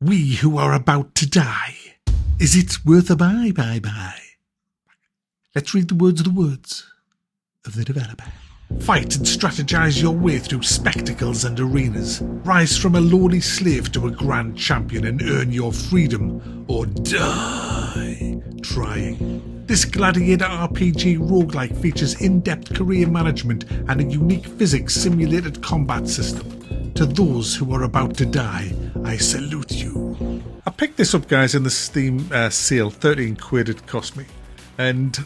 We who are about to die. Is it worth a buy? Let's read the words of the developer. Fight and strategize your way through spectacles and arenas. Rise from a lowly slave to a grand champion and earn your freedom, or die trying. This Gladiator RPG Roguelike features in-depth career management and a unique physics-simulated combat system. To those who are about to die, I salute you. I picked this up, guys, in the Steam sale. 13 quid it cost me. And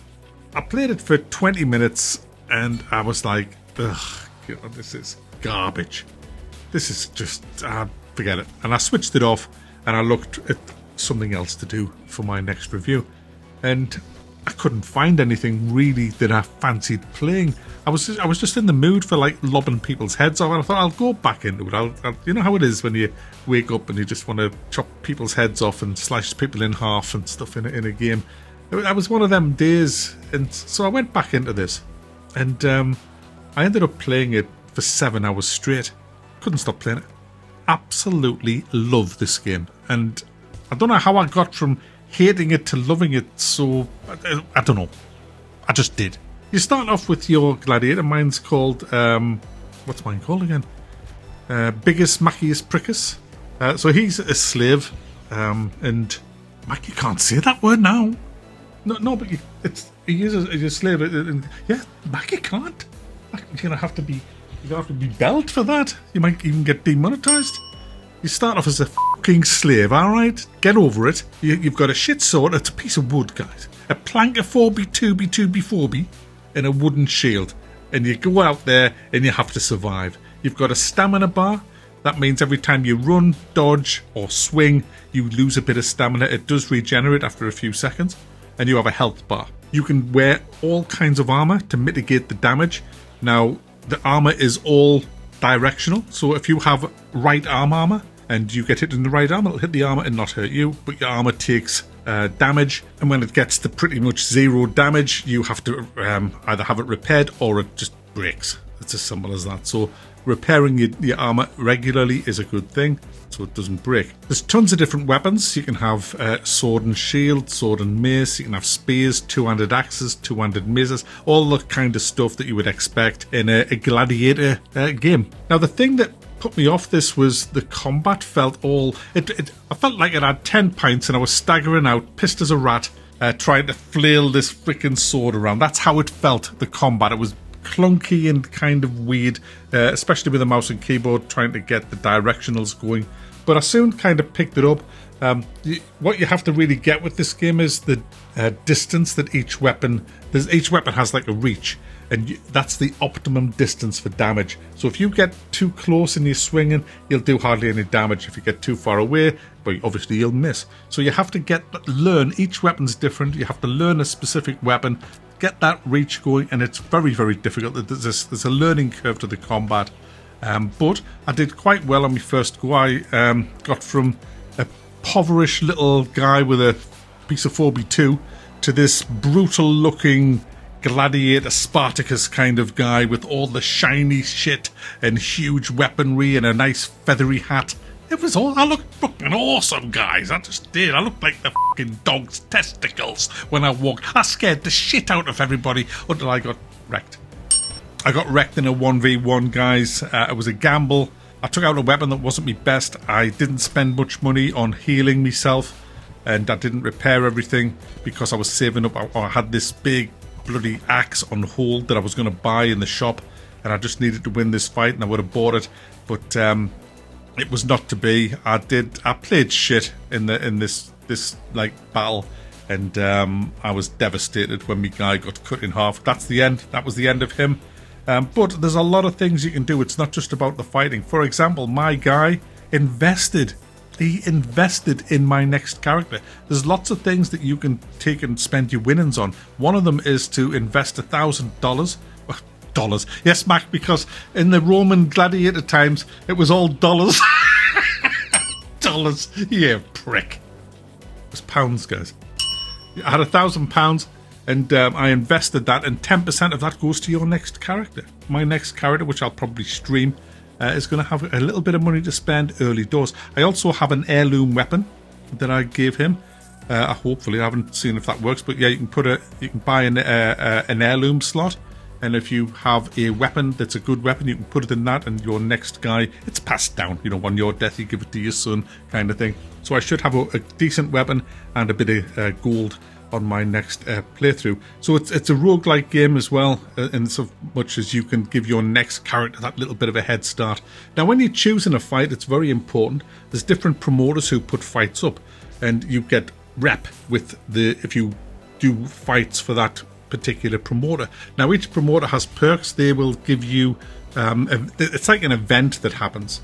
I played it for 20 minutes and I was like, ugh, God, this is garbage. This is just, forget it. And I switched it off and I looked at something else to do for my next review. And I couldn't find anything really that I fancied playing. I was just in the mood for like lobbing people's heads off, and I thought I'll go back into it. I'll you know how it is when you wake up and you just want to chop people's heads off and slice people in half and stuff in a game. That was one of them days, and so I went back into this, and I ended up playing it for 7 hours straight. Couldn't stop playing it. Absolutely love this game, and I don't know how I got from hating it to loving it, so I don't know. I just did. You start off with your gladiator. Mine's called, what's mine called again? Biggest Mackiest Prickus. So he's a slave, and Mac, you can't say that word now. No, but he is a slave. Yeah, Mac, you can't. You're gonna have to be belled for that. You might even get demonetized. You start off as a fucking slave, alright? Get over it. You've got a shit sword. It's a piece of wood, guys. A plank of 4B, 2B, 2B, 4B, and a wooden shield. And you go out there and you have to survive. You've got a stamina bar. That means every time you run, dodge, or swing, you lose a bit of stamina. It does regenerate after a few seconds. And you have a health bar. You can wear all kinds of armor to mitigate the damage. Now, the armor is all directional. So if you have right armor, and you get hit in the right arm, it'll hit the armor and not hurt you, but your armor takes damage, and when it gets to pretty much 0 damage, you have to either have it repaired or it just breaks. It's as simple as that. So repairing your armor regularly is a good thing, so it doesn't break. There's tons of different weapons. You can have sword and shield, sword and mace, you can have spears, two-handed axes, two-handed maces, all the kind of stuff that you would expect in a gladiator game. Now, the thing that put me off this was the combat felt I felt like it had 10 pints and I was staggering out, pissed as a rat, trying to flail this freaking sword around. That's how it felt, the combat. It was clunky and kind of weird, especially with the mouse and keyboard, trying to get the directionals going. But I soon kind of picked it up. What you have to really get with this game is the distance that each weapon has, like a reach, and that's the optimum distance for damage. So if you get too close and you're swinging, you'll do hardly any damage. If you get too far away, well, obviously you'll miss. So you have to learn. Each weapon's different. You have to learn a specific weapon, get that reach going, and it's very, very difficult. There's a learning curve to the combat. But I did quite well on my first go. I got from a poverish little guy with a piece of 4B2 to this brutal looking gladiator Spartacus kind of guy with all the shiny shit and huge weaponry and a nice feathery hat. I looked fucking awesome, guys. I just did. I looked like the fucking dog's testicles when I walked. I scared the shit out of everybody until I got wrecked. I got wrecked in a 1v1, guys. It was a gamble. I took out a weapon that wasn't my best. I didn't spend much money on healing myself, and I didn't repair everything because I was saving up. I had this big bloody axe on hold that I was going to buy in the shop, and I just needed to win this fight, and I would have bought it, but it was not to be. I played shit in this like battle, and I was devastated when my guy got cut in half. That's the end. That was the end of him. But there's a lot of things you can do. It's not just about the fighting. For example, my guy invested. He invested in my next character. There's lots of things that you can take and spend your winnings on. One of them is to invest $1,000. Dollars. Yes, Mac, because in the Roman gladiator times, it was all dollars. Dollars. Yeah, prick. It was pounds, guys. I had £1,000 and I invested that, and 10% of that goes to your next character. My next character, which I'll probably stream, is going to have a little bit of money to spend early doors. I also have an heirloom weapon that I gave him. Hopefully, I haven't seen if that works, but yeah, you can buy an heirloom slot, and if you have a weapon that's a good weapon, you can put it in that, and your next guy, it's passed down. You know, on your death, you give it to your son, kind of thing. So I should have a decent weapon and a bit of gold on my next playthrough. So it's a roguelike game as well, in so much as you can give your next character that little bit of a head start. Now, when you're choosing a fight, it's very important. There's different promoters who put fights up, and you get rep with if you do fights for that particular promoter. Now, each promoter has perks. They will give you it's like an event that happens.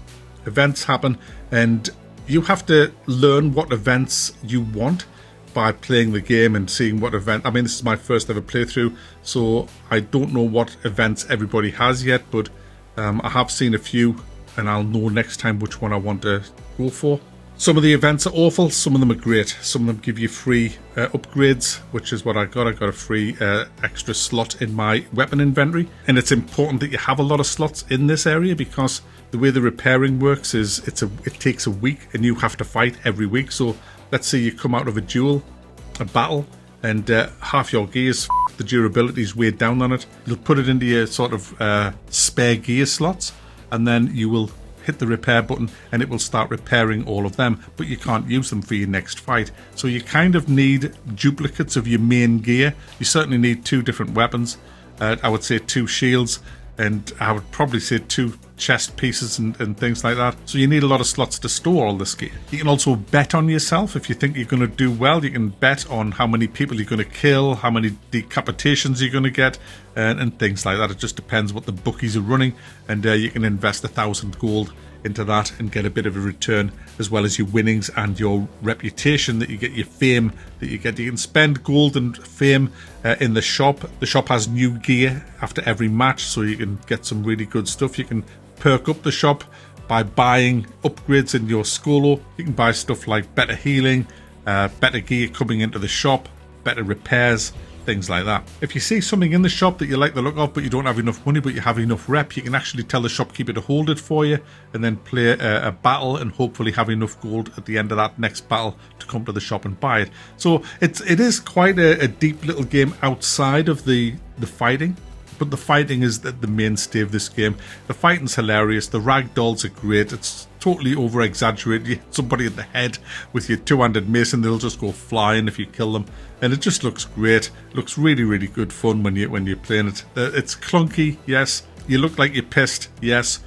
Events happen, and you have to learn what events you want by playing the game and seeing what event. I mean, this is my first ever playthrough, so I don't know what events everybody has yet, but I have seen a few, and I'll know next time which one I want to go for. Some of the events are awful, some of them are great. Some of them give you free upgrades, which is what I got. I got a free extra slot in my weapon inventory. And it's important that you have a lot of slots in this area, because the way the repairing works is it takes a week, and you have to fight every week. So let's say you come out of a battle, and half your gears, the durability is weighed down on it. You'll put it into your sort of spare gear slots, and then you will hit the repair button and it will start repairing all of them, but you can't use them for your next fight. So you kind of need duplicates of your main gear. You certainly need 2 different weapons. I would say 2 shields, and I would probably say 2 chest pieces and things like that. So you need a lot of slots to store all this gear. You can also bet on yourself. If you think you're going to do well, you can bet on how many people you're going to kill, how many decapitations you're going to get, and things like that. It just depends what the bookies are running, and you can invest 1,000 gold into that and get a bit of a return, as well as your winnings and your reputation that you get, your fame that you get. You can spend gold and fame in the shop. The shop has new gear after every match, so you can get some really good stuff. You can perk up the shop by buying upgrades in your Skolo. You can buy stuff like better healing, better gear coming into the shop, better repairs, things like that. If you see something in the shop that you like the look of, but you don't have enough money, but you have enough rep, you can actually tell the shopkeeper to hold it for you, and then play a battle, and hopefully have enough gold at the end of that next battle to come to the shop and buy it. So it is quite a deep little game outside of the fighting. But the fighting is the mainstay of this game. The fighting's hilarious. The ragdolls are great. It's totally over-exaggerated. You hit somebody in the head with your 2-handed mace and they'll just go flying if you kill them. And it just looks great. It looks really, really good fun when you're playing it. It's clunky, yes. You look like you're pissed, yes.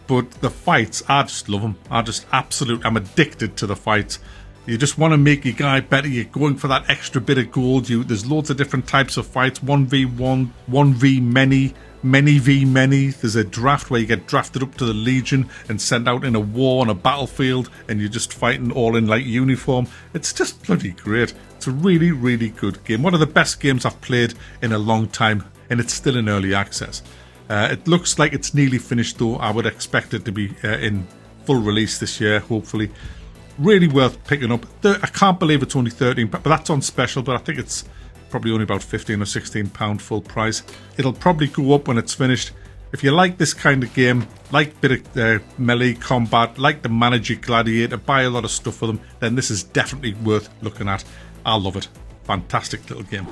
But the fights, I just love them. I'm addicted to the fights. You just want to make your guy better. You're going for that extra bit of gold. There's loads of different types of fights. 1v1, 1v many, many v many. There's a draft where you get drafted up to the Legion and sent out in a war on a battlefield, and you're just fighting all in like uniform. It's just bloody great. It's a really, really good game. One of the best games I've played in a long time, and it's still in early access. It looks like it's nearly finished though. I would expect it to be in full release this year, hopefully. Really worth picking up. I can't believe it's only £13, but that's on special, but I think it's probably only about £15 or £16 full price. It'll probably go up when it's finished. If you like this kind of game, like a bit of melee combat, like the manager Gladiator, buy a lot of stuff for them, then this is definitely worth looking at. I love it. Fantastic little game.